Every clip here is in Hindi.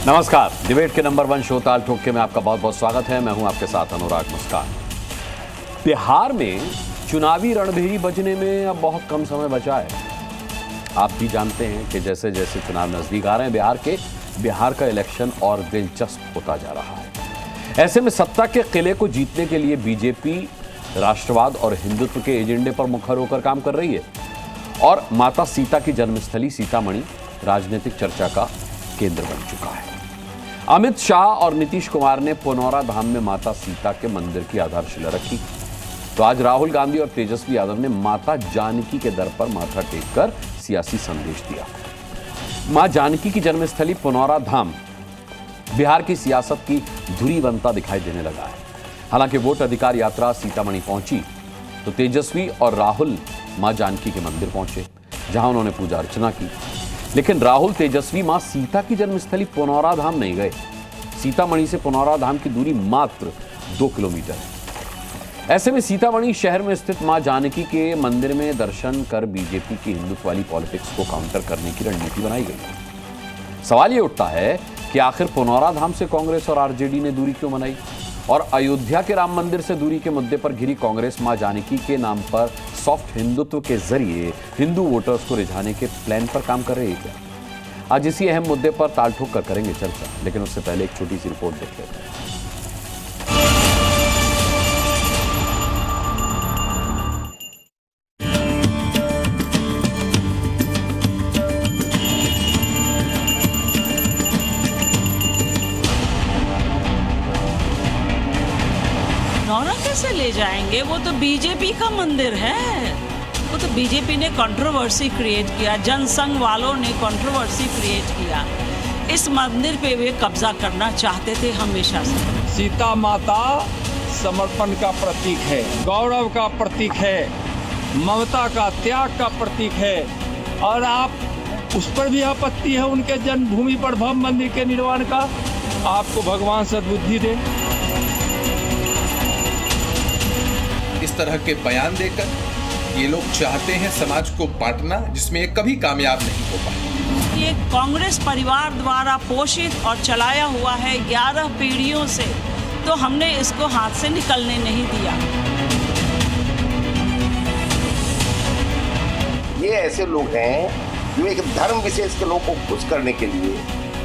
नमस्कार, डिबेट के नंबर 1 शो ताल ठोक के में आपका बहुत बहुत स्वागत है। मैं हूं आपके साथ अनुराग मुस्कान। बिहार में चुनावी रणभेरी बजने में अब बहुत कम समय बचा है। आप भी जानते हैं कि जैसे जैसे चुनाव नजदीक आ रहे हैं बिहार का इलेक्शन और दिलचस्प होता जा रहा है। ऐसे में सत्ता के किले को जीतने के लिए बीजेपी राष्ट्रवाद और हिंदुत्व के एजेंडे पर मुखर होकर काम कर रही है और माता सीता की जन्मस्थली सीतामढ़ी राजनीतिक चर्चा का केंद्र बन चुका है। अमित शाह और नीतीश कुमार ने पुनौरा धाम में माता सीता के मंदिर की आधारशिला रखी, तो आज राहुल गांधी और तेजस्वी यादव ने माता जानकी के दर पर माथा टेककर सियासी संदेश दिया। मां जानकी की जन्मस्थली पुनौरा धाम बिहार की सियासत की धुरी बनता दिखाई देने लगा है। हालांकि वोट अधिकार यात्रा सीतामढ़ी पहुंची तो तेजस्वी और राहुल मां जानकी के मंदिर पहुंचे, जहां उन्होंने पूजा अर्चना की। लेकिन राहुल तेजस्वी मां सीता की जन्मस्थली पुनौरा धाम नहीं गए। सीतामढ़ी से पुनौरा धाम की दूरी मात्र 2 किलोमीटर है। ऐसे में सीतामढ़ी शहर में स्थित मां जानकी के मंदिर में दर्शन कर बीजेपी की हिंदुत्व वाली पॉलिटिक्स को काउंटर करने की रणनीति बनाई गई। सवाल यह उठता है कि आखिर पुनौरा धाम से कांग्रेस और आरजेडी ने दूरी क्यों बनाई और अयोध्या के राम मंदिर से दूरी के मुद्दे पर घिरी कांग्रेस मां जानकी के नाम पर सॉफ्ट हिंदुत्व के जरिए हिंदू वोटर्स को रिझाने के प्लान पर काम कर रही है क्या? आज इसी अहम मुद्दे पर ताल ठोक कर करेंगे चर्चा, लेकिन उससे पहले एक छोटी सी रिपोर्ट देख लेते हैं। पुनौरा कैसे ले जाएंगे? वो तो बीजेपी का मंदिर है। वो तो बीजेपी ने कंट्रोवर्सी क्रिएट किया, जनसंघ वालों ने कंट्रोवर्सी क्रिएट किया। इस मंदिर पे वे कब्जा करना चाहते थे हमेशा से। सीता माता समर्पण का प्रतीक है, गौरव का प्रतीक है, ममता का, त्याग का प्रतीक है, और आप उस पर भी आपत्ति है उनके जन्मभूमि पर भव्य मंदिर के निर्माण का। आपको भगवान सद्बुद्धि दे। इस तरह के बयान देकर ये लोग चाहते हैं समाज को बांटना, जिसमें ये कभी कामयाब नहीं हो पाए। ये कांग्रेस परिवार द्वारा पोषित और चलाया हुआ है 11 पीढ़ियों से, तो हमने इसको हाथ से निकलने नहीं दिया। ये ऐसे लोग हैं जो एक धर्म विशेष के लोगों को खुश करने के लिए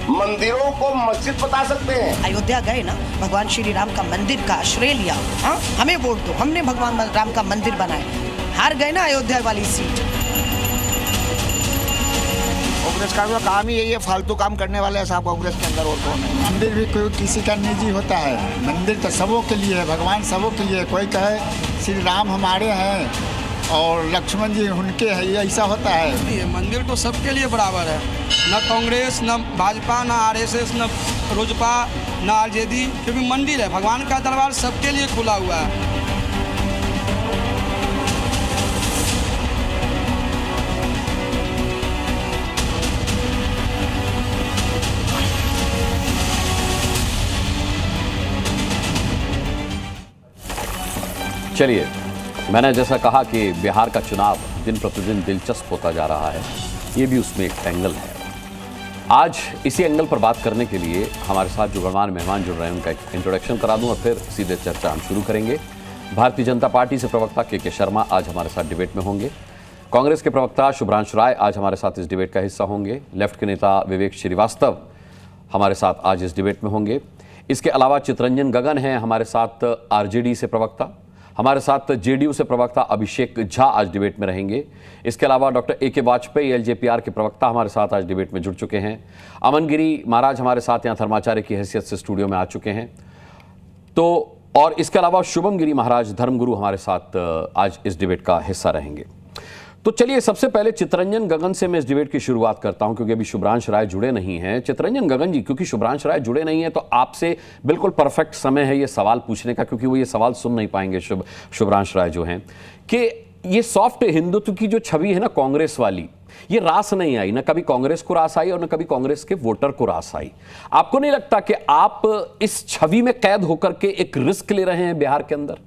मंदिरों को मस्जिद बता सकते हैं। अयोध्या गए ना, भगवान श्री राम का मंदिर का आश्रय लिया। हाँ, हमें वोट दो, हमने भगवान राम का मंदिर बनाया। हार गए ना अयोध्या वाली सीट। कांग्रेस का काम ही यही है, फालतू काम करने वाले साहब कांग्रेस के अंदर और कौन है? मंदिर भी कोई किसी का निजी होता है, मंदिर तो सबों के लिए है, भगवान सबों के लिए। कोई कहे श्री राम हमारे हैं और लक्ष्मण जी उनके हैं, ये ऐसा होता है। मंदिर तो सबके लिए बराबर है, न कांग्रेस, न भाजपा, न आरएसएस, न रोजपा, न आरजेडी, क्योंकि मंदिर है। भगवान का दरबार सबके लिए खुला हुआ है। चलिए, मैंने जैसा कहा कि बिहार का चुनाव दिन प्रतिदिन दिलचस्प होता जा रहा है, ये भी उसमें एक एंगल है। आज इसी एंगल पर बात करने के लिए हमारे साथ जो गणमान्य मेहमान जुड़ रहे हैं उनका एक इंट्रोडक्शन करा दूं और फिर सीधे चर्चा हम शुरू करेंगे। भारतीय जनता पार्टी से प्रवक्ता के शर्मा आज हमारे साथ डिबेट में होंगे। कांग्रेस के प्रवक्ता शुभ्रांशु राय आज हमारे साथ इस डिबेट का हिस्सा होंगे। लेफ्ट के नेता विवेक श्रीवास्तव हमारे साथ आज इस डिबेट में होंगे। इसके अलावा चितरंजन गगन हैं हमारे साथ आरजेडी से प्रवक्ता। हमारे साथ जेडीयू से प्रवक्ता अभिषेक झा आज डिबेट में रहेंगे। इसके अलावा डॉक्टर ए के वाजपेयी एलजेपीआर के प्रवक्ता हमारे साथ आज डिबेट में जुड़ चुके हैं। अमन गिरी महाराज हमारे साथ यहाँ धर्माचार्य की हैसियत से स्टूडियो में आ चुके हैं। तो और इसके अलावा शुभम गिरी महाराज धर्मगुरु हमारे साथ आज इस डिबेट का हिस्सा रहेंगे। तो चलिए, सबसे पहले चितरंजन गगन से मैं इस डिबेट की शुरुआत करता हूं, क्योंकि अभी शुभ्रांशु राय जुड़े नहीं हैं। चितरंजन गगन जी, क्योंकि शुभ्रांशु राय जुड़े नहीं हैं तो आपसे बिल्कुल परफेक्ट समय है ये सवाल पूछने का, क्योंकि वो ये सवाल सुन नहीं पाएंगे शुभ्रांशु राय जो हैं, कि ये सॉफ्ट हिंदुत्व की जो छवि है ना कांग्रेस वाली, ये रास नहीं आई, ना कभी कांग्रेस को रास आई और ना कभी कांग्रेस के वोटर को रास आई। आपको नहीं लगता कि आप इस छवि में कैद होकर के एक रिस्क ले रहे हैं बिहार के अंदर?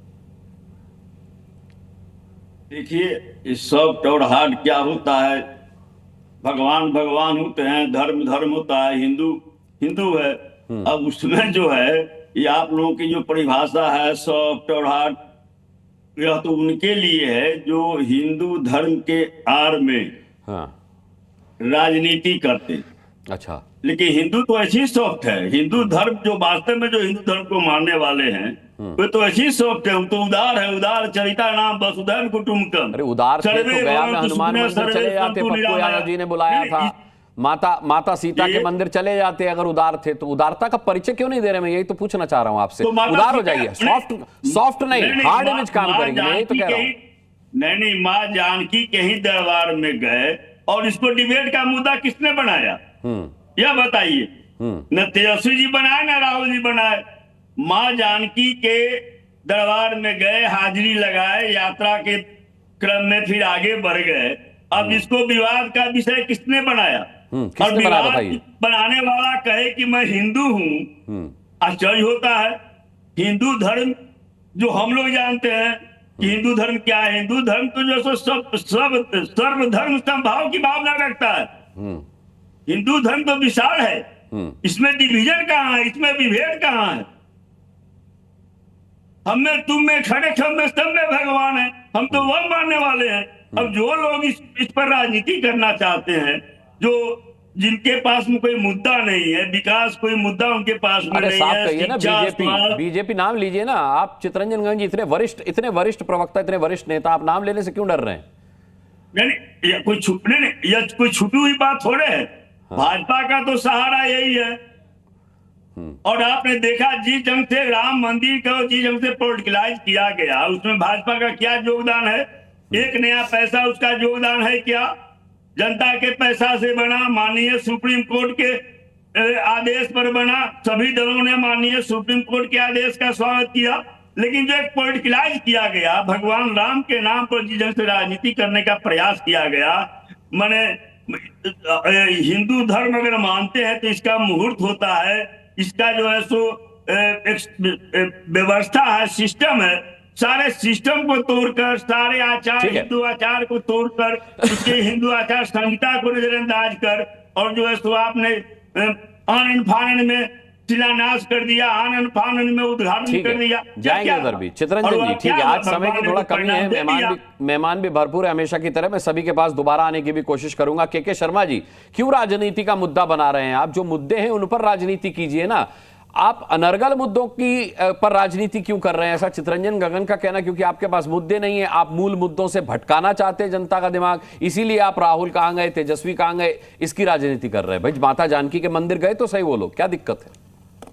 देखिए, इस सॉफ्ट और हार्ड क्या होता है, भगवान भगवान होते हैं, धर्म धर्म होता है, हिंदू हिंदू है। अब उसमें जो है ये आप लोगों की जो परिभाषा है सॉफ्ट और हार्ड, यह तो उनके लिए है जो हिंदू धर्म के आड़ में हाँ। राजनीति करते। अच्छा, लेकिन हिंदू तो ऐसी सॉफ्ट है, हिंदू धर्म जो वास्तव में जो हिंदू धर्म को मानने वाले हैं वे तो ऐसी सॉफ्ट है, वो तो उदार है। उदार चरिता नाम वसुधैव कुटुंबकम। अरे उदार थे तो गया में हनुमान मंदिर चले जाते, पप्पू यादव जी ने बुलाया था, माता सीता के मंदिर चले जाते अगर उदार थे तो। उदारता का परिचय क्यों नहीं दे रहे? मैं यही तो पूछना चाह रहा हूं आपसे। उदार हो जाइए, सॉफ्ट नहीं हार्ड इमेज काम करेंगे, यही तो कह रहा हूं। नहीं, माँ जानकी के ही दरबार में गए और इसको डिबेट का मुद्दा किसने बनाया यह बताइए। न तेजस्वी जी बनाए न राहुल जी बनाए। माँ जानकी के दरबार में गए, हाजिरी लगाए, यात्रा के क्रम में फिर आगे बढ़ गए। अब इसको विवाद का विषय किसने बनाया? और विवाद बनाने वाला कहे कि मैं हिंदू हूँ, आश्चर्य होता है। हिंदू धर्म जो हम लोग जानते हैं कि हिंदू धर्म क्या है, हिंदू धर्म तो जो सर्वधर्म समभाव की भावना रखता है। हिंदू धर्म तो विशाल है, इसमें डिवीजन कहाँ है, इसमें विभेद कहाँ है? हम में तुम में खड़े सब में सब में भगवान है, हम तो वह मानने वाले हैं। अब जो लोग इस पर राजनीति करना चाहते हैं, जो जिनके पास में कोई मुद्दा नहीं है, विकास कोई मुद्दा उनके पास में नहीं है, कहिए ना बीजेपी नाम लीजिए ना आप। चितरंजन गंज इतने वरिष्ठ प्रवक्ता, इतने वरिष्ठ नेता, आप नाम लेने से क्यों डर रहे हैं? नहीं, कोई छुपी हुई बात थोड़े है। भाजपा का तो सहारा यही है। और आपने देखा जिस ढंग से राम मंदिर को जिस ढंग से पॉलिटिकलाइज किया गया, उसमें भाजपा का क्या योगदान है? एक नया पैसा उसका योगदान है क्या? जनता के पैसा से बना, माननीय सुप्रीम कोर्ट के आदेश पर बना। सभी दलों ने माननीय सुप्रीम कोर्ट के आदेश का स्वागत किया। लेकिन जो एक पॉलिटिकलाइज किया गया, भगवान राम के नाम पर जिस ढंग से राजनीति करने का प्रयास किया गया, माने हिंदू धर्म अगर मानते हैं तो इसका मुहूर्त होता है, इसका जो है सो व्यवस्था है, सिस्टम है। सारे सिस्टम को तोड़कर, सारे आचार, हिंदू आचार को तोड़कर, उसके हिंदू आचार संहिता को नजरअंदाज कर, और जो है सो आपने आनन फानन में शिलान्यास कर दिया, आनन फानन में उद्घाटन कर दिया। जाएंगे उधर भी। चितरंजन जी ठीक है, आज समय की थोड़ा कमी है, मेहमान भी भरपूर है हमेशा की तरह। मैं सभी के पास दोबारा आने की भी कोशिश करूंगा। के शर्मा जी, क्यों राजनीति का मुद्दा बना रहे हैं आप? जो मुद्दे हैं उन पर राजनीति कीजिए ना। आप अनर्गल मुद्दों की पर राजनीति क्यों कर रहे हैं, ऐसा चितरंजन गगन का कहना? क्योंकि आपके पास मुद्दे नहीं है, आप मूल मुद्दों से भटकाना चाहते हैं जनता का दिमाग, इसीलिए आप राहुल कहाँ गए, तेजस्वी कहाँ गए, इसकी राजनीति कर रहे हैं। भाई माता जानकी के मंदिर गए तो सही, वो लोग क्या दिक्कत है?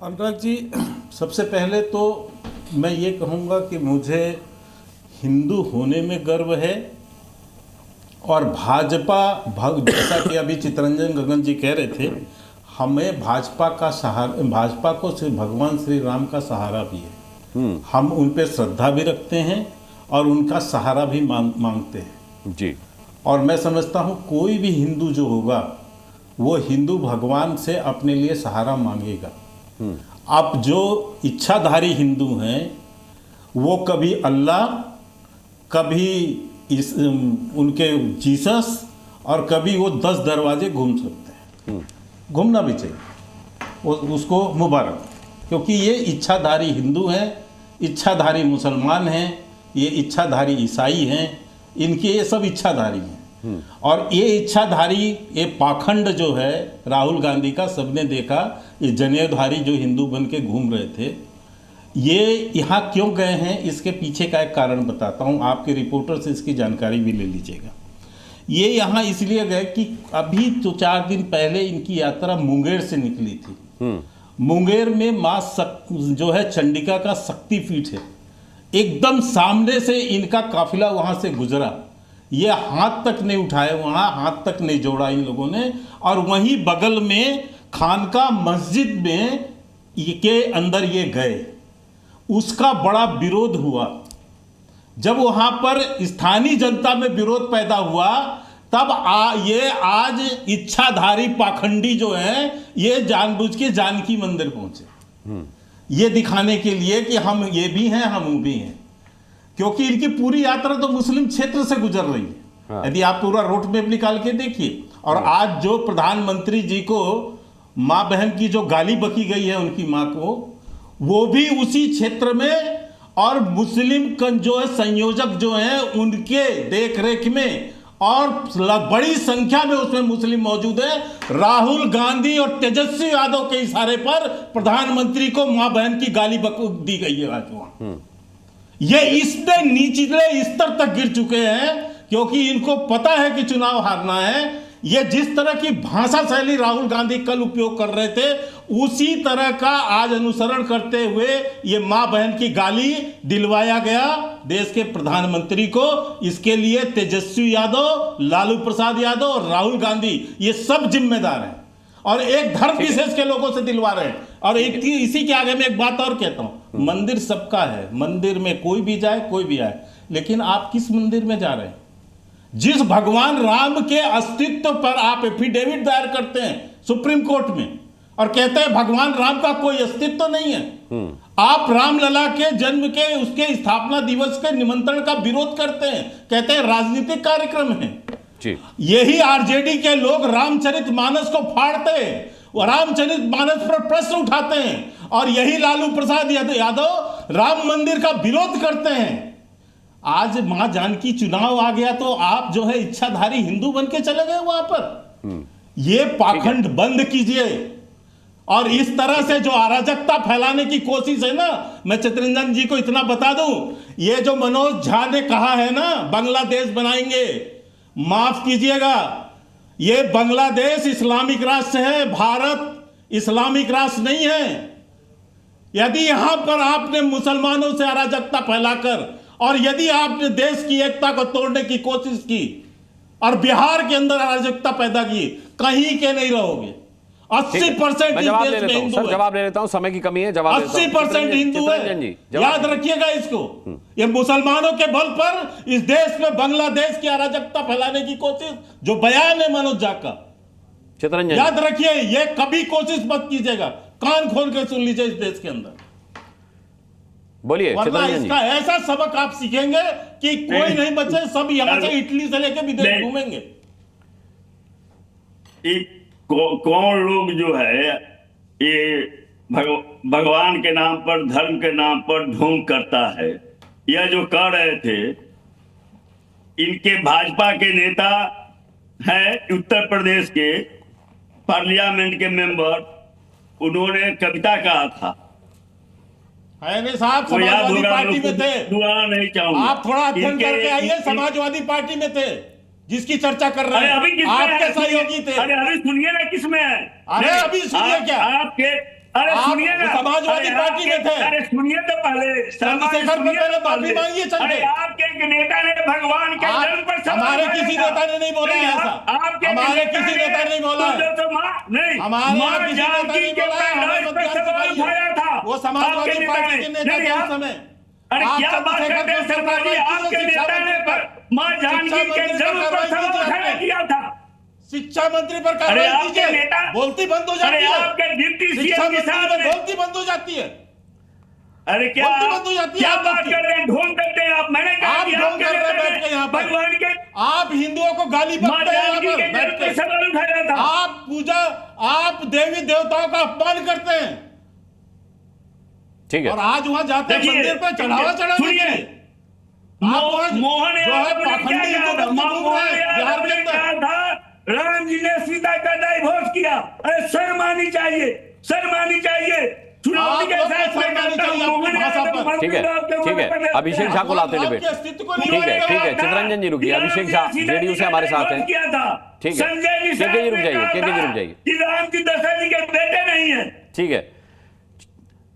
अनुराग जी, सबसे पहले तो मैं ये कहूँगा कि मुझे हिंदू होने में गर्व है। और जैसा कि अभी चितरंजन गगन जी कह रहे थे, हमें भाजपा का सहारा, भाजपा को सिर्फ भगवान श्री राम का सहारा भी है। हम उन पे श्रद्धा भी रखते हैं और उनका सहारा भी मांगते हैं जी। और मैं समझता हूँ कोई भी हिंदू जो होगा वो हिंदू भगवान से अपने लिए सहारा मांगेगा। अब जो इच्छाधारी हिंदू हैं वो कभी अल्लाह, कभी उनके जीसस, और कभी वो 10 दरवाजे घूम सकते हैं। घूमना भी चाहिए, उसको मुबारक, क्योंकि ये इच्छाधारी हिंदू हैं, इच्छाधारी मुसलमान हैं, ये इच्छाधारी ईसाई हैं, इनके ये सब इच्छाधारी हैं। और ये इच्छाधारी, ये पाखंड जो है राहुल गांधी का, सबने देखा, ये जनेऊधारी जो हिंदू बन के घूम रहे थे, ये यहाँ क्यों गए हैं, इसके पीछे का एक कारण बताता हूँ। आपके रिपोर्टर से इसकी जानकारी भी ले लीजिएगा। ये यहाँ इसलिए गए कि अभी तो 4 दिन पहले इनकी यात्रा मुंगेर से निकली थी। मुंगेर में माँ जो है चंडिका का शक्तिपीठ है, एकदम सामने से इनका काफिला वहाँ से गुजरा। ये हाथ तक नहीं उठाए, वहाँ हाथ तक नहीं जोड़ा इन लोगों ने। और वहीं बगल में खानका मस्जिद में के अंदर ये गए, उसका बड़ा विरोध हुआ। जब वहां पर स्थानीय जनता में विरोध पैदा हुआ, तब ये आज इच्छाधारी पाखंडी जो हैं, ये जानबूझ के जानकी मंदिर पहुंचे, ये दिखाने के लिए कि हम ये भी हैं, हम वो भी हैं। क्योंकि इनकी पूरी यात्रा तो मुस्लिम क्षेत्र से गुजर रही है। यदि आप पूरा रोड मैप निकाल के देखिए। और आज जो प्रधानमंत्री जी को माँ बहन की जो गाली बकी गई है उनकी माँ को, वो भी उसी क्षेत्र में, और मुस्लिम जो है संयोजक जो हैं उनके देखरेख में, और बड़ी संख्या में उसमें मुस्लिम मौजूद है। राहुल गांधी और तेजस्वी यादव के इशारे पर प्रधानमंत्री को मां बहन की गाली दी गई है आज वहां। ये इससे निचले स्तर तक गिर चुके हैं, क्योंकि इनको पता है कि चुनाव हारना है। ये जिस तरह की भाषा शैली राहुल गांधी कल उपयोग कर रहे थे, उसी तरह का आज अनुसरण करते हुए ये मां बहन की गाली दिलवाया गया देश के प्रधानमंत्री को। इसके लिए तेजस्वी यादव, लालू प्रसाद यादव और राहुल गांधी ये सब जिम्मेदार हैं, और एक धर्म विशेष के लोगों से दिलवा रहे हैं। और एक इसी के आगे मैं एक बात और कहता हूं, मंदिर सबका है, मंदिर में कोई भी जाए कोई भी आए, लेकिन आप किस मंदिर में जा रहे हैं? जिस भगवान राम के अस्तित्व पर आप एफिडेविट दायर करते हैं सुप्रीम कोर्ट में और कहते हैं भगवान राम का कोई अस्तित्व नहीं है, आप रामलला के जन्म के उसके स्थापना दिवस के निमंत्रण का विरोध करते हैं, कहते हैं राजनीतिक कार्यक्रम है। यही आरजेडी के लोग रामचरितमानस को फाड़ते हैं, रामचरितमानस पर प्रश्न उठाते हैं, और यही लालू प्रसाद यादव राम मंदिर का विरोध करते हैं। आज मां जानकी चुनाव आ गया तो आप जो है इच्छाधारी हिंदू बन के चले गए वहां पर। ये पाखंड बंद कीजिए, और इस तरह से जो अराजकता फैलाने की कोशिश है ना, मैं चितरंजन जी को इतना बता दूं, ये जो मनोज झा ने कहा है ना बांग्लादेश बनाएंगे, माफ कीजिएगा, ये बांग्लादेश इस्लामिक राष्ट्र है, भारत इस्लामिक राष्ट्र नहीं है। यदि यहां पर आपने मुसलमानों से अराजकता फैलाकर, और यदि आपने देश की एकता को तोड़ने की कोशिश की और बिहार के अंदर अराजकता पैदा की, कहीं के नहीं रहोगे। 80% जवाब ले लेता हूं सर, जवाब ले लेता हूं, समय की कमी है, जवाब 80% हिंदू है, याद रखिएगा इसको। ये मुसलमानों के बल पर इस देश में बांग्लादेश की अराजकता फैलाने की कोशिश, जो बयान है मनोज झा का, चितरंजन याद रखिए, ये कभी कोशिश मत कीजिएगा, कान खोल के सुन लीजिए इस देश के अंदर। बोलिए, वरना इसका ऐसा सबक आप सीखेंगे कि कोई नहीं बचे, सब यहां से इटली से लेकर विदेश घूमेंगे। कौन लोग जो है ये भगवान के नाम पर, धर्म के नाम पर ढोंग करता है, यह जो कर रहे थे, इनके भाजपा के नेता हैं उत्तर प्रदेश के पार्लियामेंट के मेंबर, उन्होंने कविता कहा था, साहब समाजवादी पार्टी में थे, नहीं चाहूंगा, आप थोड़ा अध्ययन करके आइए, समाजवादी पार्टी में थे जिसकी चर्चा कर रहे हैं, अभी आपके सहयोगी थे। अरे अभी सुनिए ना किसमें है, अरे अभी सुनिए क्या आपके, अरे सुनिए ना, समाजवादी पार्टी में थे, अरे सुनिए तो पहले, चंद्रशेखर में पहले माफी मांगिए। अरे आपके एक नेता ने भगवान के जन्म पर, हमारे किसी नेता ने नहीं बोला है ऐसा, हमारे किसी नेता ने नहीं बोला है, नहीं, हमारे किसी नेता ने बोला है, हमें मत उठाया था वो समाजवादी पार्टी के नेता थे उस समय। अरे क्या बात करते हैं शर्मा जी, आपके नेता ने मां जानकी के जन्म पर सवाल खड़ा किया था, शिक्षा मंत्री पर कार्रवाई कीजिए, बोलती बंद हो जाती है, आपके डिप्टी शिक्षा सीएम के साथ बोलती बंद हो जाती है। अरे क्या बात कर रहे हैं, ढोंग करते हैं आप, मैंने कहा कि ढोंग कर रहे हैं बैठ के यहाँ पर, भगवान के, आप हिंदुओं को गाली बकते हैं यहाँ पर बैठ के, सवाल उठाया था, आप पूजा, आप देवी देवताओं का अपमान करते हैं, ठीक है, और आज वहां जाते हैं मंदिर पर चढ़ावा चढ़ाने के लिए। मोहन जो है पाखंडी हिंदू बिहार के अंदर, राम जी ने सीता का डाइवोर्स किया, अरे शर्म आनी चाहिए, शर्म आनी चाहिए, चुनौती के साथ ठीक है, ठीक है, अभिषेक झा को लाते हुए, ठीक है, चितरंजन जी रुकिए, अभिषेक झा जेडीयू से हमारे साथ हैं, ठीक है, केके जी रुक जाइए, राम जी दशरथ जी के बेटे नहीं है, ठीक है,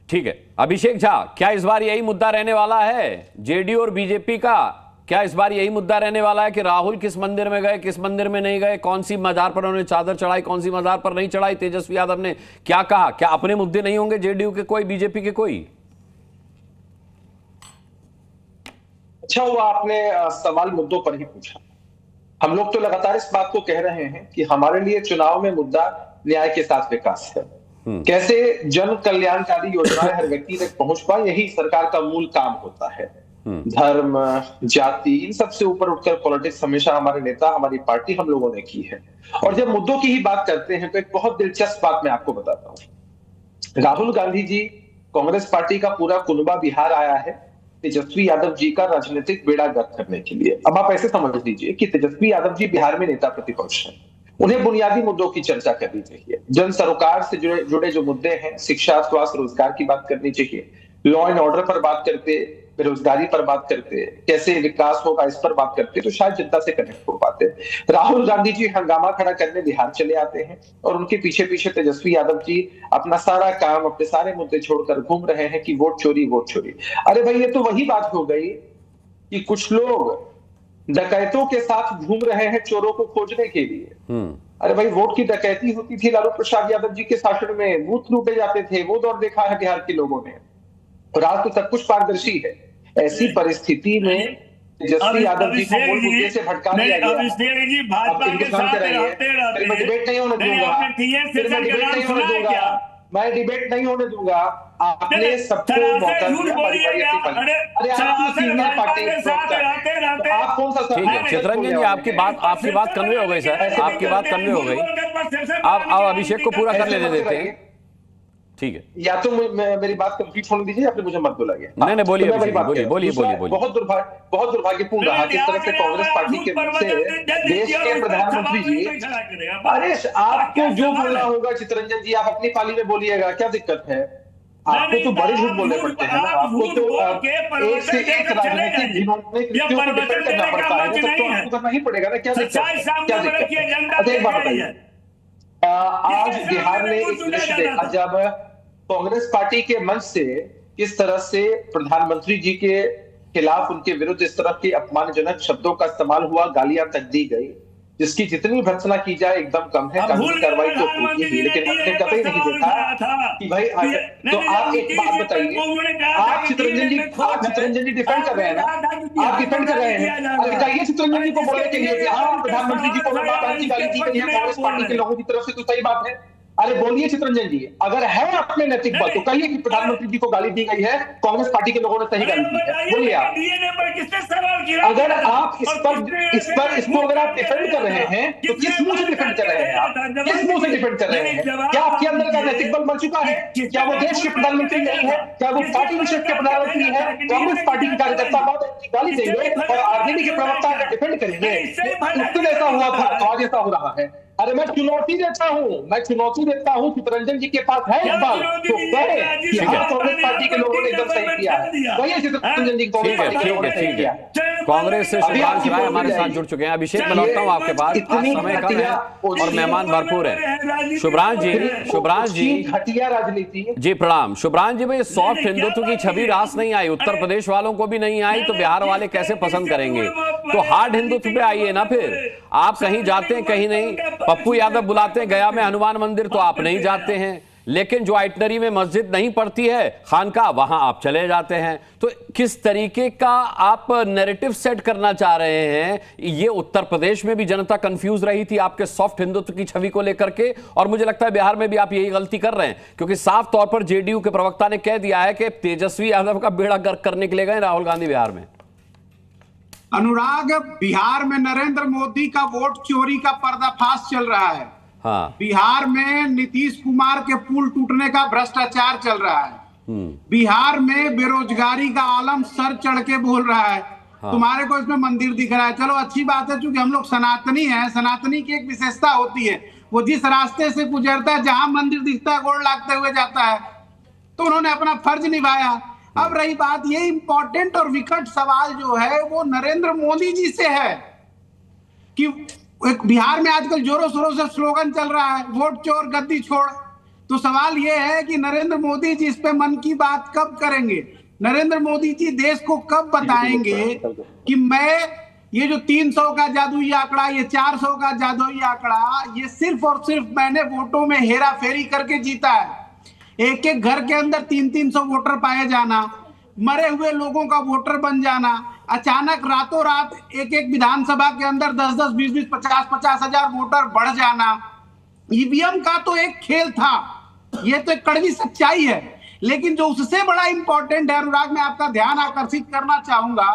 ठीक है, अभिषेक झा, क्या इस बार यही मुद्दा रहने वाला है जेडीयू और बीजेपी का? क्या इस बार यही मुद्दा रहने वाला है कि राहुल किस मंदिर में गए, किस मंदिर में नहीं गए, कौन सी मजार पर उन्होंने चादर चढ़ाई, कौन सी मजार पर नहीं चढ़ाई, तेजस्वी यादव ने क्या कहा? क्या अपने मुद्दे नहीं होंगे जेडीयू के कोई, बीजेपी के कोई? अच्छा हुआ आपने सवाल मुद्दों पर ही पूछा। हम लोग तो लगातार इस बात को कह रहे हैं कि हमारे लिए चुनाव में मुद्दा न्याय के साथ विकास है, कैसे जन कल्याणकारी योजनाएं हर व्यक्ति तक पहुंच पाए, यही सरकार का मूल काम होता है। धर्म, जाति, इन सबसे ऊपर उठकर पॉलिटिक्स हमेशा हमारे नेता, हमारी पार्टी, हम लोगों ने की है। और जब मुद्दों की ही बात करते हैं तो एक बहुत दिलचस्प बात मैं आपको बताता हूं। राहुल गांधी जी, कांग्रेस पार्टी का पूरा कुनबा बिहार आया है तेजस्वी यादव जी का राजनीतिक बेड़ा गर्क करने के लिए। अब आप ऐसे समझ लीजिए कि तेजस्वी यादव जी बिहार में नेता प्रतिपक्ष हैं, उन्हें बुनियादी मुद्दों की चर्चा करनी चाहिए, जन सरोकार से जुड़े जो मुद्दे हैं, शिक्षा, स्वास्थ्य, रोजगार की बात करनी चाहिए, लॉ एंड ऑर्डर पर बात करते, बेरोजगारी पर बात करते, कैसे विकास होगा इस पर बात करते तो शायद जनता से कनेक्ट हो पाते। राहुल गांधी जी हंगामा खड़ा करने बिहार चले आते हैं और उनके पीछे पीछे तेजस्वी यादव जी अपना सारा काम, अपने सारे मुद्दे छोड़कर घूम रहे हैं कि वोट चोरी, वोट चोरी। अरे भाई, ये तो वही बात हो गई कि कुछ लोग डकैतों के साथ घूम रहे हैं चोरों को खोजने के लिए। अरे भाई, वोट की डकैती होती थी लालू प्रसाद यादव जी के शासन में, बूथ लूटे जाते थे, वो दौर देखा है बिहार के लोगों ने। और आज तो सब कुछ पारदर्शी है। ऐसी परिस्थिति में तेजस्वी यादव जी को मूल मुद्दे से भटका दिया गया। अब हिंदुस्तान के रहिए, फिर मैं डिबेट नहीं होने दूंगा, मैं डिबेट नहीं होने दूंगा। आपने सबको मौका दिया, अरे आप सीनियर पार्टी, आप कौन सा? ठीक है चितरंजन जी, आपकी बात कन्वे हो गई सर, आपकी बात कन्वे हो गई। आप अभिषेक को पूरा कर लेने देते हैं, ठीक है? या तो मेरी बात कंप्लीट होने दीजिए या फिर मुझे मत बुलाइए। नहीं, बोलिए बोलिए। बहुत दुर्भाग्यपूर्ण रहा किस तरह से कांग्रेस पार्टी के से देश के प्रधानमंत्री जी, अरे आपको जो बोलना होगा चितरंजन जी, आप अपनी पाली में बोलिएगा, क्या दिक्कत है? आपको तो बड़े झूठ बोलने पड़ते हैं ना, आपको तो एक से एक राजनीतिक कृत्यों को डिफेंड करना पड़ता है, तो आपको करना ही पड़ेगा ना। क्या दिक्कत है? अच्छा, एक बात बताइए, आज बिहार में एक दृश्य देखा जब कांग्रेस पार्टी के मंच से किस तरह से प्रधानमंत्री जी के खिलाफ, उनके विरुद्ध इस तरह के अपमानजनक शब्दों का इस्तेमाल हुआ, गालियां तक दी गई, जिसकी जितनी भर्त्सना की जाए एकदम कम है। कानूनी कार्रवाई तो होगी ही, लेकिन हमने कभी नहीं देखा कि भाई तो आप एक बात बताइए, आप चितरंजन जी डिफेंड कर रहे हैं ना, आप डिफेंड कर रहे हैं, बताइए चितरंजन जी को बोलने के लिए कि हाँ प्रधानमंत्री जी को गाली दी गई है कांग्रेस पार्टी के लोगों की तरफ से, तो सही बात है। अरे बोलिए चितरंजन जी, अगर है अपने नैतिक बल तो कहिए कि प्रधानमंत्री जी को गाली दी गई है, कांग्रेस पार्टी के लोगों ने सही गाली दी है, बोलिए आप। अगर आप इसको अगर आप डिफेंड कर रहे हैं तो किस मुंह से डिफेंड कर रहे हैं? आप किस मुंह से डिफेंड कर रहे हैं? क्या आपके अंदर का नैतिक बल मर चुका है? क्या वो देश के प्रधानमंत्री नहीं है? क्या वो पार्टी विशेष के प्रधानमंत्री है? कांग्रेस पार्टी के कार्यकर्ता गाली देंगे और आरजेडी के प्रवक्ता का डिफेंड करेंगे? उत्तर ऐसा हुआ था, आज ऐसा हो रहा है। अरे मैं चुनौती देता हूँ चितरंजन जी के पास है एक बात, तो कहे कि हाँ कांग्रेस पार्टी के लोगों ने एकदम सही किया है, वही चितरंजन जी कांग्रेस पार्टी के लोगों ने सही किया। कांग्रेस से शुभांश राय हमारे साथ जुड़ चुके हैं। अभिषेक, मैं लौटता हूँ आपके पास, समय कम है और मेहमान भरपूर है। शुभ्रांश जी घटिया राजनीति जी, प्रणाम। शुभ्रांश जी, भाई सॉफ्ट हिंदुत्व की छवि रास नहीं आई, उत्तर प्रदेश वालों को भी नहीं आई, तो बिहार वाले कैसे पसंद करेंगे? तो हार्ड हिंदुत्व पे आइए ना। फिर आप कहीं जाते हैं, कहीं नहीं। पप्पू यादव बुलाते हैं गया में हनुमान मंदिर, तो आप नहीं जाते हैं, लेकिन जो आइटनरी में मस्जिद नहीं पड़ती है, खानका, वहां आप चले जाते हैं। तो किस तरीके का आप नैरेटिव सेट करना चाह रहे हैं? ये उत्तर प्रदेश में भी जनता कंफ्यूज रही थी आपके सॉफ्ट हिंदुत्व की छवि को लेकर के, और मुझे लगता है बिहार में भी आप यही गलती कर रहे हैं, क्योंकि साफ तौर पर जेडीयू के प्रवक्ता ने कह दिया है कि तेजस्वी यादव का बेड़ा गर्क करने के लिए गए राहुल गांधी बिहार में। अनुराग, बिहार में नरेंद्र मोदी का वोट चोरी का पर्दाफाश चल रहा है। हाँ। बिहार में नीतीश कुमार के पुल टूटने का भ्रष्टाचार चल रहा है। बिहार में बेरोजगारी का आलम सर चढ़ के बोल रहा है। हाँ। तुम्हारे को इसमें मंदिर दिख रहा है, चलो अच्छी बात है, क्योंकि हम लोग सनातनी हैं। सनातनी की एक विशेषता होती है, वो जिस रास्ते से गुजरता है, जहां मंदिर दिखता है गोड़ लागते हुए जाता है। तो उन्होंने अपना फर्ज निभाया। अब रही बात, ये इंपॉर्टेंट और विकट सवाल जो है वो नरेंद्र मोदी जी से है कि एक बिहार में आजकल जोरों शोरों से स्लोगन चल रहा है, वोट चोर गद्दी छोड़। तो सवाल ये है कि नरेंद्र मोदी जी इस पे मन की बात कब करेंगे? नरेंद्र मोदी जी देश को कब बताएंगे कि मैं ये जो 300 का जादुई आंकड़ा, ये 400 का जादुई आंकड़ा, ये सिर्फ और सिर्फ मैंने वोटों में हेरा फेरी करके जीता है। एक एक घर के अंदर 300 वोटर पाए जाना, मरे हुए लोगों का वोटर बन जाना, अचानक रातों रात एक एक विधानसभा के अंदर 10-10, 20-20, 50-50 हजार वोटर बढ़ जाना, ईवीएम का तो एक खेल था। ये तो एक कड़वी सच्चाई है। लेकिन जो उससे बड़ा इंपॉर्टेंट है अनुराग, मैं आपका ध्यान आकर्षित करना चाहूंगा।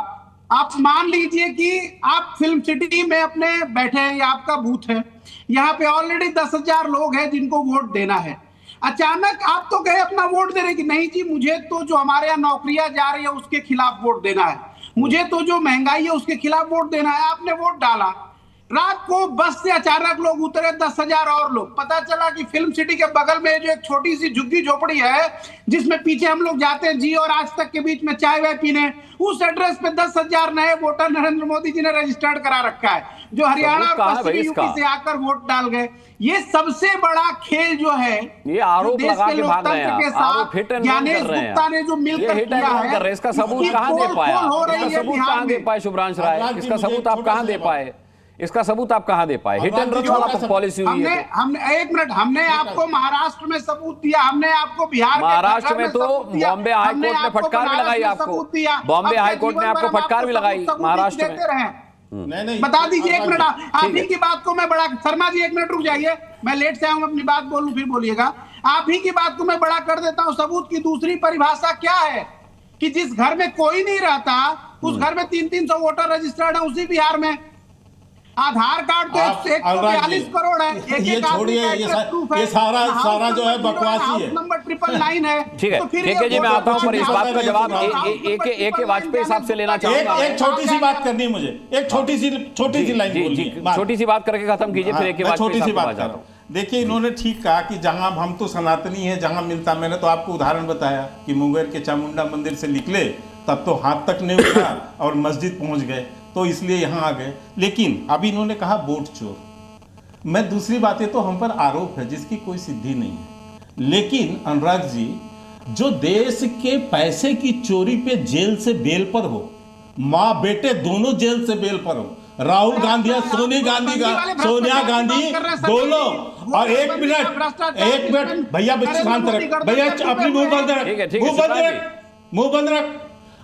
आप मान लीजिए कि आप फिल्म सिटी में अपने बैठे हैं या आपका बूथ है, यहाँ पे ऑलरेडी 10,000 लोग हैं जिनको वोट देना है। अचानक आप तो कहे अपना वोट दे रहे कि नहीं जी, मुझे तो जो हमारे यहाँ नौकरियां जा रही है उसके खिलाफ वोट देना है, मुझे तो जो महंगाई है उसके खिलाफ वोट देना है। आपने वोट डाला, रात को बस से अचानक लोग उतरे, 10,000 और लोग। पता चला कि फिल्म सिटी के बगल में जो एक छोटी सी झुग्गी झोपड़ी है जिसमें पीछे हम लोग जाते हैं जी और आज तक के बीच में चाय वाय पीने, उस एड्रेस पे 10,000 नए वोटर नरेंद्र मोदी जी ने रजिस्टर्ड करा रखा है, जो हरियाणा और पश्चिमी यूपी से आकर वोट डाल गए। ये सबसे बड़ा खेल जो है, ये आरोप लगा के भाग रहे हैं, आरोप हिट एंड रन कर रहे हैं। गुप्ता ने जो मिलकर किया है, इसका सबूत कहां दे पाया? इसका सबूत कहां दे पाए शुभ्रांश राय? इसका सबूत आप कहां दे पाए? इसका सबूत आप कहां दे पाए? हिट एंड रन वाला पॉलिसी हुई है। हमने एक मिनट, हमने आपको महाराष्ट्र में सबूत दिया, हमने आपको बिहार महाराष्ट्र में तो बॉम्बे हाई कोर्ट ने फटकार भी लगाई आपको, बॉम्बे हाई कोर्ट ने आपको फटकार भी लगाई महाराष्ट्र में। नहीं, बता दीजिए एक मिनट, आप ही की बात को मैं बड़ा, शर्मा जी एक मिनट रुक जाइए, मैं लेट से आऊं, अपनी बात बोलूं फिर बोलिएगा। आप ही की बात को मैं बड़ा कर देता हूं। सबूत की दूसरी परिभाषा क्या है कि जिस घर में कोई नहीं रहता उस घर में 300 वोटर रजिस्टर्ड है। उसी बिहार में आधार कार्ड तो 142 करोड़ है। ये छोड़िए, ये सारा जो है बकवासी है। नंबर 999 है। ठीक है, ठीक है जी, मैं आता हूं, पर इस बात का जवाब एक वाजपेयी साहब से लेना चाहूंगा। एक छोटी सी बात करनी है मुझे, एक छोटी सी लाइन बोलनी है, छोटी सी बात करके खत्म कीजिए, फिर एक छोटी सी बात कर रहा हूं। देखिए, इन्होंने ठीक कहा कि जहां हम तो सनातनी है, जहां मिलता, मैंने तो आपको उदाहरण बताया कि मुंगेर के चामुंडा मंदिर से निकले तब तो हाथ तक नहीं उठा और मस्जिद पहुंच गए, तो इसलिए यहां आ गए। लेकिन अभी इन्होंने कहा वोट चोर। मैं दूसरी बातें तो हम पर आरोप है जिसकी कोई सिद्धि नहीं है, लेकिन अनुराग जी, जो देश के पैसे की चोरी पे जेल से बेल पर हो, माँ बेटे दोनों जेल से बेल पर हो, राहुल गांधी या सोनिया गांधी दोनों, और एक मिनट भैया, शांत रख भैया, अपनी मुंह बंद रख, मुंह बंद रख।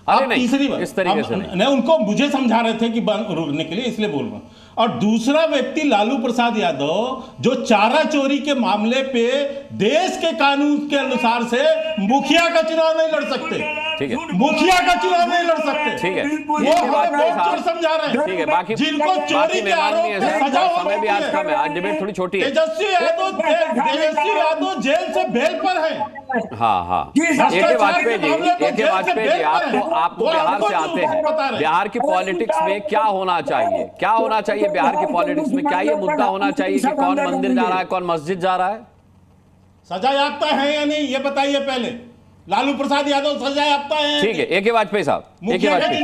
अब तीसरी बात, इस तरीके से नहीं, उनको मुझे समझा रहे थे कि रोकने के लिए, इसलिए बोल रहा हूं। और दूसरा व्यक्ति लालू प्रसाद यादव, जो चारा चोरी के मामले पे देश के कानून के अनुसार से मुखिया का चुनाव नहीं लड़ सकते, ठीक है, मुखिया का चुनाव नहीं लड़ सकते, ठीक है, वो हमें चोर समझा रहे हैं, ठीक है। बाकी जिनको चोरी के आरोप में सजा हो रही है, आज कम है, आज डिबेट थोड़ी छोटी है। तेजस्वी यादव जेल से बेल पर है। हाँ, ए.के. वाजपेयी जी, आपको बिहार से आते हैं, बिहार की पॉलिटिक्स में क्या होना चाहिए, क्या होना चाहिए बिहार की पॉलिटिक्स में? क्या ये मुद्दा होना चाहिए कि कौन मंदिर जा रहा है, कौन मस्जिद जा रहा है? सजा याफ्ता है या नहीं, ये बताइए पहले। लालू प्रसाद यादव सजा याफ्ता है? ठीक है, ए.के. वाजपेयी साहब, ए.के. वाजपेयी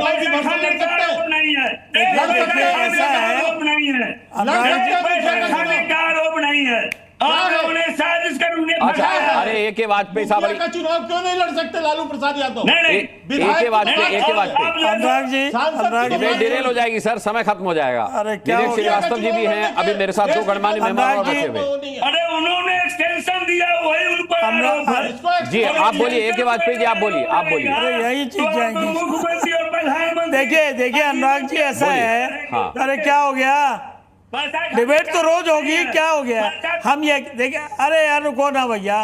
अच्छा, अरे ए.के. वाजपेयी साहब का चुनाव क्यों नहीं लड़ सकते Lalu Prasad Yadav? A K. Vajpayee Anurag ji, debate Daryl हो जाएगी सर, समय खत्म हो जाएगा। विवेक श्रीवास्तव जी भी हैं, अभी मेरे साथ 2 गणमान्य मेहमान और बचे हुए। अरे उन्होंने एक्सटेंशन दिया, वही उन पर जी, आप बोलिए ए.के. वाजपेयी जी, आप बोलिए। अरे यही चीज जाएंगी। देखिए अनुराग जी, ऐसा है, अरे क्या हो गया, डिबेट तो रोज होगी, क्या हो गया? हम ये देखिए, अरे यार रुको ना भैया।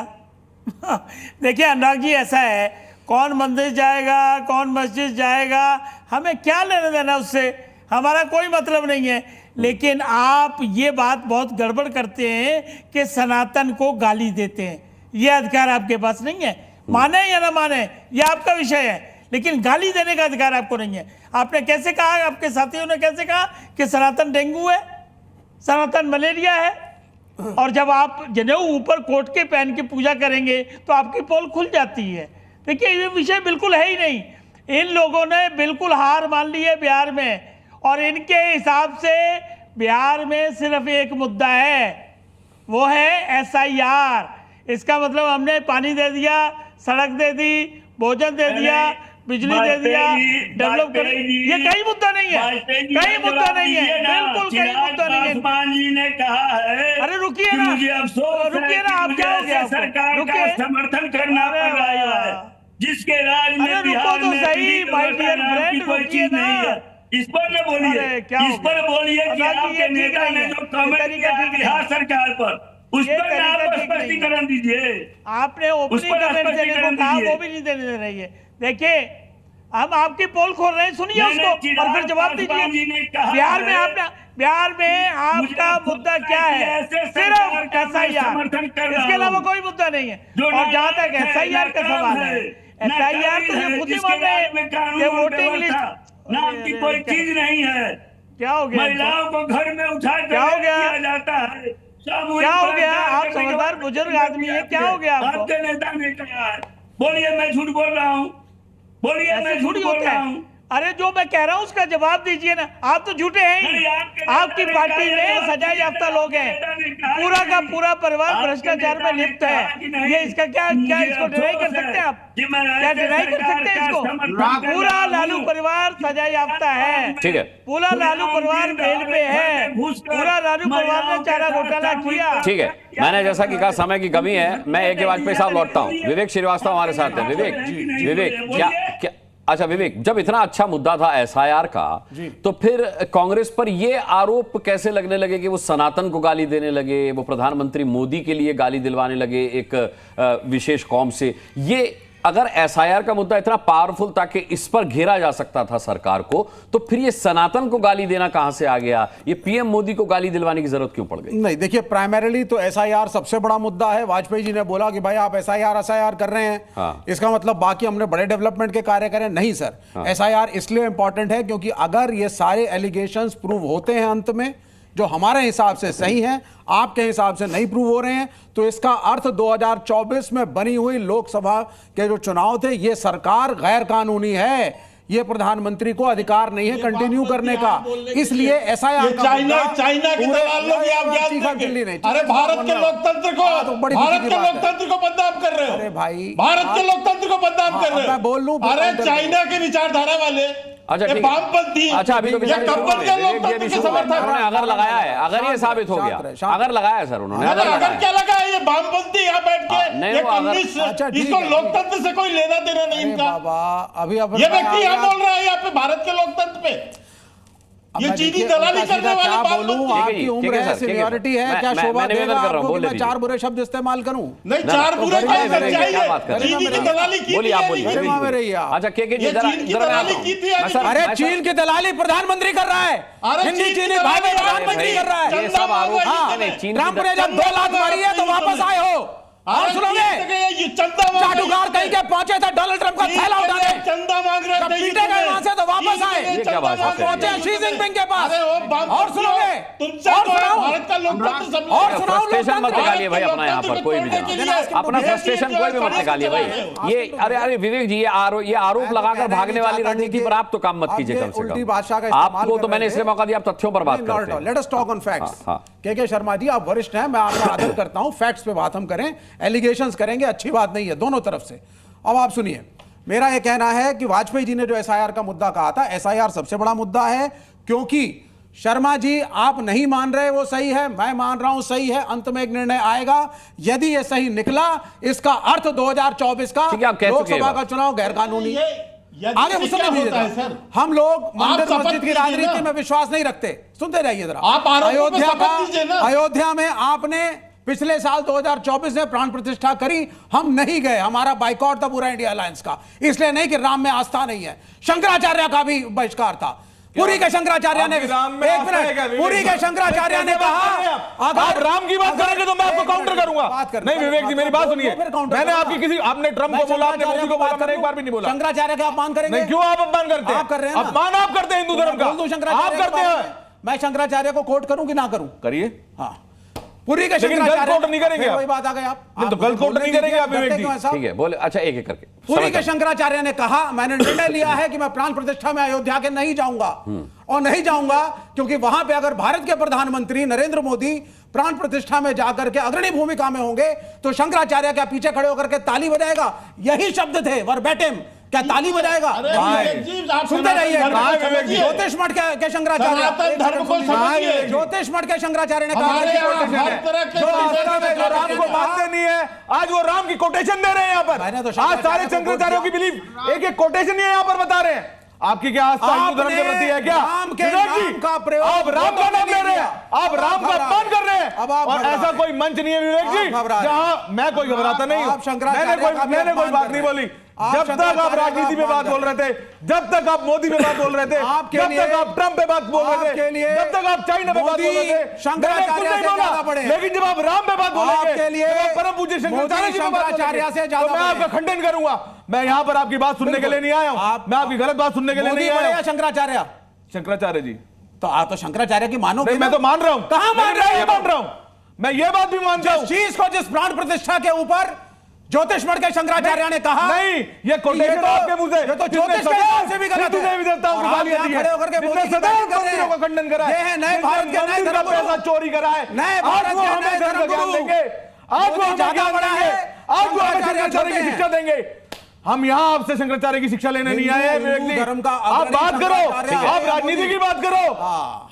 देखिए अनुराग जी, ऐसा है, कौन मंदिर जाएगा, कौन मस्जिद जाएगा, हमें क्या लेना देना उससे, हमारा कोई मतलब नहीं है। लेकिन आप ये बात बहुत गड़बड़ करते हैं कि सनातन को गाली देते हैं, ये अधिकार आपके पास नहीं है। माने या ना माने, ये आपका विषय है, लेकिन गाली देने का अधिकार आपको नहीं है। आपने कैसे कहा, आपके साथियों ने कैसे कहा कि सनातन डेंगू है, सनातन मलेरिया है, और जब आप जनेऊ ऊपर कोट के पहन के पूजा करेंगे तो आपकी पोल खुल जाती है। देखिए, ये विषय बिल्कुल है ही नहीं। इन लोगों ने बिल्कुल हार मान ली है बिहार में, और इनके हिसाब से बिहार में सिर्फ एक मुद्दा है, वो है SIR। इसका मतलब हमने पानी दे दिया, सड़क दे दी, भोजन दे दिया, बिजली दे दिया, डेवलप कर, ये कहीं मुद्दा नहीं है, कहीं मुद्दा नहीं है, बिल्कुल कहीं मुद्दा नहीं है। पासवान जी ने कहा है, अरे रुकिए ना, मुझे अफसोस रुकिए ना, आप क्या हो गया, सरकार का समर्थन करना पड़ रहा है, जिसके राज में बिहार में सही, माय डियर फ्रेंड, कोई चीज नहीं है। इस पर न बोलिए, इस पर बोलिए कि आपके नेता ने जो कमेंट किया बिहार सरकार पर, उस पर आप स्पष्टीकरण दीजिए। आपने ओपनिंग कमेंट देने को कहा, वो भी नहीं देने दे रही है। देखिए हम आपकी पोल खोल रहे हैं, सुनिए उसको और फिर जवाब दीजिए। बिहार में आपका मुद्दा क्या है? सिर्फ SIR, इसके अलावा कोई मुद्दा नहीं है। और जहां तक SIR का सवाल है, SIR तो खुद ही मान रहे हैं वोटिंग लिस्ट नाम की कोई चीज नहीं है। क्या हो गया? महिलाओं को घर में उठा क्या हो गया? किया जाता है। क्या हो गया? आप समझदार बुजुर्ग आदमी है, क्या हो गया आपको? आपके नेता ने कहा है। बोलिए मैं झूठ बोल रहा हूँ, बोलिए मैं झूठ बोल रहा हूँ। अरे जो मैं कह रहा हूँ उसका जवाब दीजिए ना। आप तो झूठे हैं ही। आपकी पार्टी में सजा याफ्ता लोग हैं, पूरा का पूरा परिवार भ्रष्टाचार में लिप्त है। ये इसका क्या इसको डिनाई कर सकते हैं आप? क्या डिनाई कर सकते हैं इसको? पूरा लालू परिवार सजा याफ्ता है, ठीक है। पूरा लालू परिवार बेल पे है, पूरा लालू परिवार ने चारा घोटाला किया। ठीक है, मैंने जैसा कि कहा समय की कमी है, मैं एक वाजपेयी साहब लौटता हूँ। विवेक श्रीवास्तव हमारे साथ है। विवेक क्या अच्छा विवेक, जब इतना अच्छा मुद्दा था SIR का, तो फिर कांग्रेस पर ये आरोप कैसे लगने लगे कि वो सनातन को गाली देने लगे, वो प्रधानमंत्री मोदी के लिए गाली दिलवाने लगे एक विशेष कौम से? ये अगर SIR का मुद्दा इतना पावरफुल था कि इस पर घेरा जा सकता था सरकार को, तो फिर ये सनातन को गाली देना कहां से आ गया? ये PM मोदी को गाली दिलवाने की जरूरत क्यों पड़ गई? नहीं, देखिए प्राइमरीली तो SIR सबसे बड़ा मुद्दा है। वाजपेयी जी ने बोला कि भाई आप SIR कर रहे हैं, हाँ। इसका मतलब बाकी हमने बड़े डेवलपमेंट के कार्य करें? नहीं सर, हाँ। SIR इसलिए इंपॉर्टेंट है क्योंकि अगर ये सारे एलिगेशंस प्रूव होते हैं अंत में, जो हमारे हिसाब से सही हैं, आपके हिसाब से नहीं प्रूव हो रहे हैं, तो इसका अर्थ 2024 में बनी हुई लोकसभा के जो चुनाव थे, ये सरकार गैर कानूनी है। ये प्रधानमंत्री को अधिकार नहीं है कंटिन्यू करने का। इसलिए SIR चाइना के दलाल लोग अरे भारत के लोकतंत्र को बदनाम कर रहे हो। अरे भाई, भारत के लोकतंत्र को बदनाम कर रहे हो। मैं बोल लूं, अरे चाइना के विचारधारा वाले, अच्छा अभी तो अगर लगाया है, अगर ये साबित हो गया, अगर लगाया है सर उन्होंने, अगर क्या लगाया? ये वामपंथी यहाँ बैठ के इसको लोकतंत्र से कोई लेना देना नहीं इनका। अभी ये व्यक्ति यहाँ बोल रहा है यहाँ पे भारत के लोकतंत्र पे, ये चीनी दलाली करने वाले बोलूं, आपकी उम्र है, सीनियरिटी है, क्या शोभा देगा आपको कि मैं 4 बुरे शब्द इस्तेमाल करूं? नहीं, 4 बुरे चीनी की दलाली की थी। अच्छा अरे चीन की दलाली प्रधानमंत्री कर रहा है, हिंदी चीनी भाई प्रधानमंत्री कर रहा है। रामपुर जब 2 लाख मारी है तो वापस आए हो, और सुनोगे चाटुकार कहीं के पहुंचे थे डोनाल्ड ट्रंप का थैला उठाने, चंदा मांग रहे थे, पीटे गए वहां से तो वापस आए, पहुंचे शी जिनपिंग के पास। और सुनोगे, और फ्रस्ट्रेशन मत निकालिए भाई अपना, यहाँ पर कोई भी अपना फ्रस्ट्रेशन कोई भी मत निकालिए भाई। ये अरे विवेक जी, ये आरोप लगाकर भागने वाली रणनीति पर आप तो काम मत कीजिए कम से कम। आपको तो मैंने इसलिए मौका दिया, आप तथ्यों पर बात करते हैं। Let us talk on facts. के शर्मा जी, आप वरिष्ठ हैं, मैं आपका आदर करता हूं, फैक्ट्स पे बात हम करें, एलिगेशंस करेंगे, अच्छी बात नहीं है दोनों तरफ से। अब आप सुनिए, मेरा यह कहना है कि वाजपेयी जी ने जो SIR का मुद्दा कहा था, SIR सबसे बड़ा मुद्दा है, क्योंकि शर्मा जी आप नहीं मान रहे वो सही है, मैं मान रहा हूं सही है, अंत में एक निर्णय आएगा। यदि ये सही निकला, इसका अर्थ 2024 का लोकसभा का चुनाव गैर कानूनी। आगे सुनने दीजिए सर, हम लोग मंदिर मस्जिद की राजनीति में विश्वास नहीं रखते, सुनते रहिए जरा। अयोध्या में आपने पिछले साल 2024 में प्राण प्रतिष्ठा करी, हम नहीं गए, हमारा बाइकआउट था पूरा इंडिया अलायंस का, इसलिए नहीं कि राम में आस्था नहीं है। शंकराचार्य का भी बहिष्कार था, पुरी के शंकराचार्य ने, एक मिनट, पुरी के शंकराचार्य ने कहा आप राम की बात करेंगे तो मैं आपको काउंटर करूंगा। नहीं विवेक जी, मेरी बात सुनिए, मैंने आपकी किसी, आपने ट्रम्प को बोला, आपने मोदी को बोला, मैंने एक बार भी नहीं बोला। शंकराचार्य का अपमान करेंगे? नहीं, क्यों आप अपमान करते हैं? आप कर रहे हैं, अपमान आप करते हैं हिंदू धर्म का, आप करते हैं। मैं शंकराचार्य को कोट करूं कि ना करूं? करिए। हाँ, पुरी के शंकराचार्य कोट नहीं करेंगे, वही बात आ गई। आप तो गलत कोट नहीं करेंगे आप विवेक जी, ठीक है बोले। अच्छा एक एक करके। पुरी के शंकराचार्य ने कहा, मैंने निर्णय लिया है कि मैं प्राण प्रतिष्ठा में अयोध्या के नहीं जाऊंगा, और नहीं जाऊंगा क्योंकि वहां पे अगर भारत के प्रधानमंत्री नरेंद्र मोदी प्राण प्रतिष्ठा में जाकर के अग्रणी भूमिका में होंगे तो शंकराचार्य के पीछे खड़े होकर के ताली बजाएगा। यही शब्द थे वर्बैटिम, क्या ताली बजाएगा? सुनते रहिए। ज्योतिष मठ के शंकराचार्य, ज्योतिष मठ के शंकराचार्य ने कहा जो राम को मानते नहीं है, आज वो राम की कोटेशन दे रहे हैं यहाँ पर। आज सारे शंकराचार्यों की बिलीफ एक कोटेशन ही यहाँ पर बता रहे हैं। आपकी क्या आस्था हिंदू धर्म के प्रति है क्या? राम के नाम का प्रयोग, आप राम का नाम ले रहे हैं, आप राम का अपमान कर रहे हैं, और ऐसा कोई मंच नहीं है विवेक जी जहां मैं कोई घबराता नहीं हूं। मैंने कोई बात नहीं बोली। जब तक आप राजनीति पे बात बोल रहे थे, जब तक आप मोदी पे बात बोल रहे थे, जब तक आप ट्रंप पे बात बोल रहे थे, जब तक आप चाइना पे बात बोल रहे थे, लेकिन जब आप राम पे बात बोलेंगे, परम पूज्य शंकराचार्य जी पे बात बोलेंगे, तो मैं आपका खंडन करूंगा। मैं यहाँ पर आपकी बात सुनने के लिए नहीं आया हूँ, मैं आपकी गलत बात सुनने के लिए नहीं आया हूँ। शंकराचार्य जी तो आप तो शंकराचार्य की मानो। मैं तो मान रहा हूँ। कहाँ मान रहे हैं? मान रहा हूँ मैं, ये बात भी मानता हूँ। जिस चीज को, जिस प्राण प्रतिष्ठा के ऊपर ज्योतिषमण के शंकराचार्य ने कहा नहीं, ये कोटेशन आपके मुंह से, ये तो ज्योतिष के हिसाब से भी गलत है। देवी देवताओं की गालियां दी है, जिसने सदैव मंदिरों का खंडन करा है, ये है नए भारत के नए धर्म पैसा चोरी करा है, नए भारत के नए धर्म ज्ञान देंगे, आज वो ज्यादा बड़ा है, आज वो हमें शंकराचार्य की शिक्षा देंगे। हम यहाँ आपसे शंकराचार्य की शिक्षा लेने नहीं आए हैं। धर्म का आप बात करो, आप राजनीति की बात करो,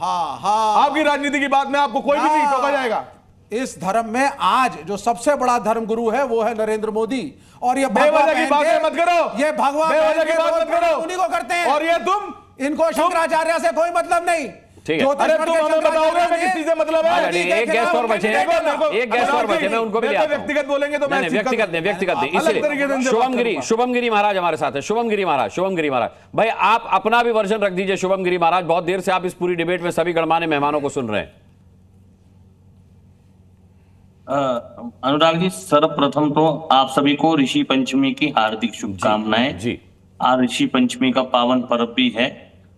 आपकी राजनीति की बात में आपको कोई भी नहीं टोका जाएगा। इस धर्म में आज जो सबसे बड़ा धर्म गुरु है वो है नरेंद्र मोदी, और ये बेवजह की बात मत करो, ये भगवान बेवजह की बात मत करो, उन्हीं को करते हैं, और ये तुम, इनको शंकराचार्य से कोई मतलब नहीं। ठीक है, अरे तुम हमें बताओगे मैं किस चीज से मतलब है? एक गैस और बचे, एक गैस और बचे, मैं उनको भी ले आता हूं। व्यक्तिगत बोलेंगे तो मैं व्यक्तिगत नहीं, इसलिए शुभम गिरी महाराज हमारे साथ है। शुभम गिरी महाराज भाई, आप अपना भी वर्जन रख दीजिए। शुभम गिरी महाराज, बहुत देर से आप इस पूरी डिबेट में सभी गणमान्य मेहमानों को सुन रहे हैं। अनुराग जी, सर्वप्रथम तो आप सभी को ऋषि पंचमी की हार्दिक शुभकामनाएं जी। आज ऋषि पंचमी का पावन पर्व भी है।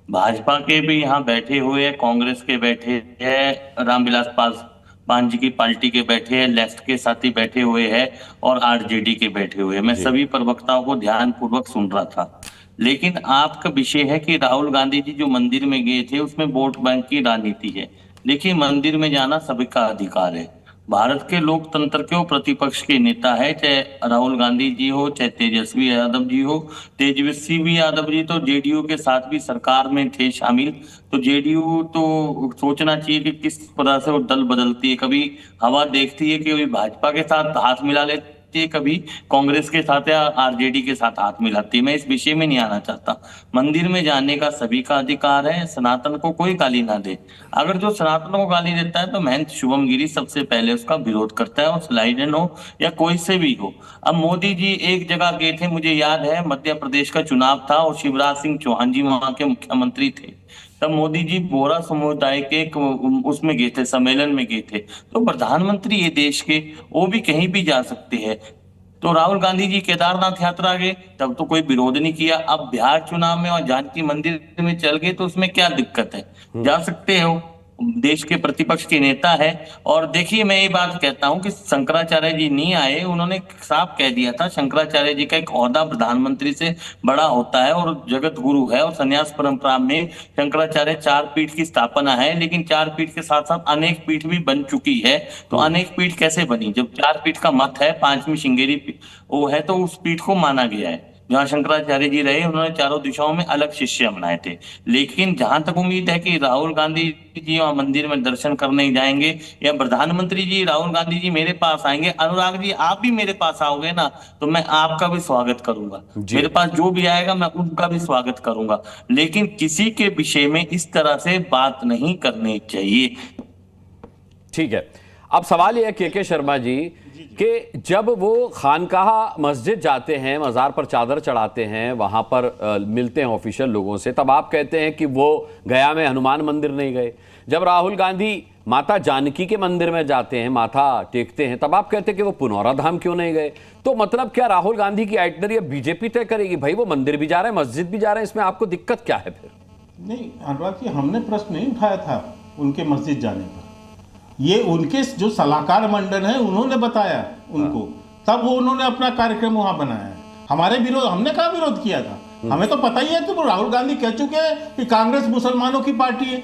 भाजपा के भी यहाँ बैठे हुए हैं, कांग्रेस के बैठे हैं, रामविलास पासवान जी की पार्टी के बैठे हैं, लेफ्ट के साथी बैठे हुए हैं, और आरजेडी के बैठे हुए हैं। मैं सभी प्रवक्ताओं को ध्यान पूर्वक सुन रहा था, लेकिन आपका विषय है कि राहुल गांधी जी जो मंदिर में गए थे उसमें वोट बैंक की राजनीति है। देखिए, मंदिर में जाना सभी का अधिकार है। भारत के लोकतंत्र के प्रतिपक्ष के नेता है, चाहे राहुल गांधी जी हो, चाहे तेजस्वी यादव जी हो। तेजस्वी यादव जी तो जेडीयू के साथ भी सरकार में थे शामिल, तो जेडीयू तो सोचना चाहिए कि किस तरह से वो दल बदलती है। कभी हवा देखती है कि कभी भाजपा के साथ हाथ मिला लेती है, कभी कांग्रेस के साथ या आरजेडी के साथ हाथ मिलाती है। मैं इस विषय में नहीं आना चाहता। मंदिर में जाने का सभी का अधिकार है, सनातन को कोई गाली ना दे। अगर जो सनातन को गाली देता है तो महंत शुभम गिरी सबसे पहले उसका विरोध करता है, और स्लाइडन हो या कोई से भी हो। अब मोदी जी एक जगह गए थे, मुझे याद है मध्य प्रदेश का चुनाव था और शिवराज सिंह चौहान जी वहां के मुख्यमंत्री थे। तब मोदी जी बोरा समुदाय के उसमें गए थे, सम्मेलन में गए थे। तो प्रधानमंत्री ये देश के, वो भी कहीं भी जा सकते हैं। तो राहुल गांधी जी केदारनाथ यात्रा गए, तब तो कोई विरोध नहीं किया। अब बिहार चुनाव में और जानकी मंदिर में चल गए, तो उसमें क्या दिक्कत है? जा सकते हो, देश के प्रतिपक्ष के नेता है। और देखिए, मैं ये बात कहता हूं कि शंकराचार्य जी नहीं आए, उन्होंने साफ कह दिया था शंकराचार्य जी का एक ओहदा प्रधानमंत्री से बड़ा होता है और जगत गुरु है। और संन्यास परंपरा में शंकराचार्य 4 पीठ की स्थापना है, लेकिन 4 पीठ के साथ साथ अनेक पीठ भी बन चुकी है। तो अनेक पीठ कैसे बनी? जब 4 पीठ का मत है, 5वीं श्रृंगेरी वो है, तो उस पीठ को माना गया है। जहाँ शंकराचार्य जी रहे, उन्होंने चारों दिशाओं में अलग शिष्य बनाए थे। लेकिन जहां तक उम्मीद है कि राहुल गांधी जी वहां मंदिर में दर्शन करने जाएंगे, या प्रधानमंत्री जी राहुल गांधी जी मेरे पास आएंगे, अनुराग जी आप भी मेरे पास आओगे ना, तो मैं आपका भी स्वागत करूंगा। मेरे पास जो भी आएगा मैं उनका भी स्वागत करूंगा। लेकिन किसी के विषय में इस तरह से बात नहीं करनी चाहिए। ठीक है, अब सवाल यह है के शर्मा जी कि जब वो खानकाह मस्जिद जाते हैं, मज़ार पर चादर चढ़ाते हैं, वहां पर मिलते हैं ऑफिशियल लोगों से, तब आप कहते हैं कि वो गया में हनुमान मंदिर नहीं गए। जब राहुल गांधी माता जानकी के मंदिर में जाते हैं, माथा टेकते हैं, तब आप कहते हैं कि वो पुनौरा धाम क्यों नहीं गए। तो मतलब क्या राहुल गांधी की आइटनरी अब बीजेपी तय करेगी? भाई वो मंदिर भी जा रहे हैं, मस्जिद भी जा रहे हैं, इसमें आपको दिक्कत क्या है? फिर नहीं अनुराग जी, हमने प्रश्न नहीं उठाया था उनके मस्जिद जाने पर। ये उनके जो सलाहकार मंडल है उन्होंने बताया उनको, तब वो उन्होंने अपना कार्यक्रम वहां बनाया है। हमारे विरोध, हमने कहा विरोध किया था? हमें तो पता ही है कि वो राहुल गांधी कह चुके हैं कि कांग्रेस मुसलमानों की पार्टी है,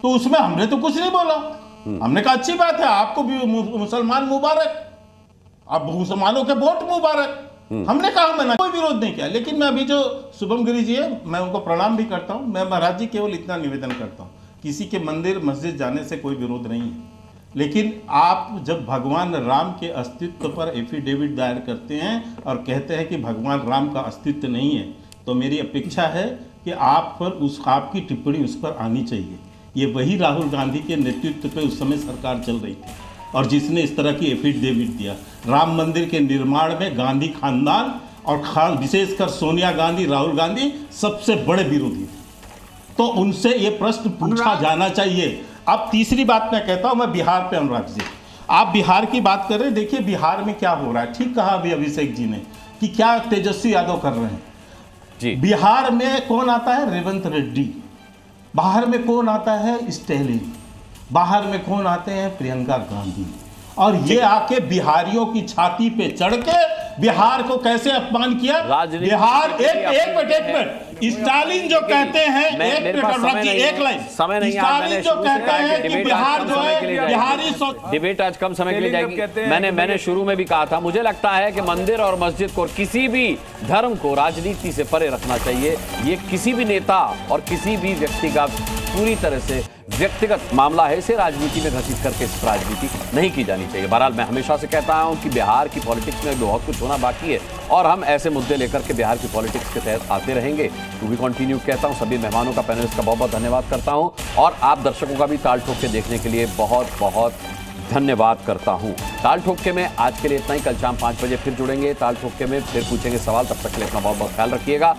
तो उसमें हमने तो कुछ नहीं बोला। हमने कहा अच्छी बात है, आपको भी मुसलमान मुबारक, अब मुसलमानों के वोट मुबारक। हमने कहा, मैंने कोई विरोध नहीं किया। लेकिन मैं अभी जो शुभम गिरी जी है, मैं उनको प्रणाम भी करता हूँ। मैं महाराज जी केवल इतना निवेदन करता हूँ, किसी के मंदिर मस्जिद जाने से कोई विरोध नहीं है, लेकिन आप जब भगवान राम के अस्तित्व पर एफिडेविट दायर करते हैं और कहते हैं कि भगवान राम का अस्तित्व नहीं है, तो मेरी अपेक्षा है कि आप पर आपकी टिप्पणी उस पर आनी चाहिए। ये वही राहुल गांधी के नेतृत्व पे उस समय सरकार चल रही थी और जिसने इस तरह की एफिडेविट दिया। राम मंदिर के निर्माण में गांधी खानदान और विशेषकर सोनिया गांधी, राहुल गांधी सबसे बड़े विरोधी थे, तो उनसे ये प्रश्न पूछा जाना चाहिए। अब तीसरी बात मैं कहता हूँ, मैं बिहार पे अनुराग जी, आप बिहार की बात कर रहे हैं, देखिए बिहार में क्या हो रहा है। ठीक कहा अभी अभिषेक जी ने कि क्या तेजस्वी यादव कर रहे हैं जी। बिहार में कौन आता है? रेवंत रेड्डी। बाहर में कौन आता है? स्टैलिन। बाहर में कौन आते हैं? प्रियंका गांधी। और ये आके बिहारियों की छाती पे चढ़ के बिहार को कैसे अपमान किया। बिहार एक मिनट स्टालिन जो कहते हैं, एक लाइन समय नहीं, स्टालिन जो कहते हैं कि बिहार जो है बिहारी। डिबेट आज कम समय के लिए जाएगी। मैंने शुरू में भी कहा था, मुझे लगता है कि मंदिर और मस्जिद को और किसी भी धर्म को राजनीति से परे रखना चाहिए। ये किसी भी नेता और किसी भी व्यक्ति का पूरी तरह से व्यक्तिगत मामला है, इसे राजनीति में घसीट करके इस राजनीति नहीं की जानी चाहिए। बहरहाल मैं हमेशा से कहता हूं कि बिहार की पॉलिटिक्स में बहुत कुछ होना बाकी है और हम ऐसे मुद्दे लेकर के बिहार की पॉलिटिक्स के तहत आते रहेंगे। टू बी कंटिन्यू कहता हूं। सभी मेहमानों का, पैनलिस्ट का बहुत बहुत धन्यवाद करता हूं और आप दर्शकों का भी ताल ठोक के देखने के लिए बहुत बहुत धन्यवाद करता हूं। ताल ठोके में आज के लिए इतना ही। कल शाम 5 बजे फिर जुड़ेंगे ताल ठोके में, फिर पूछेंगे सवाल। तब तक के लिए अपना बहुत बहुत ख्याल रखिएगा।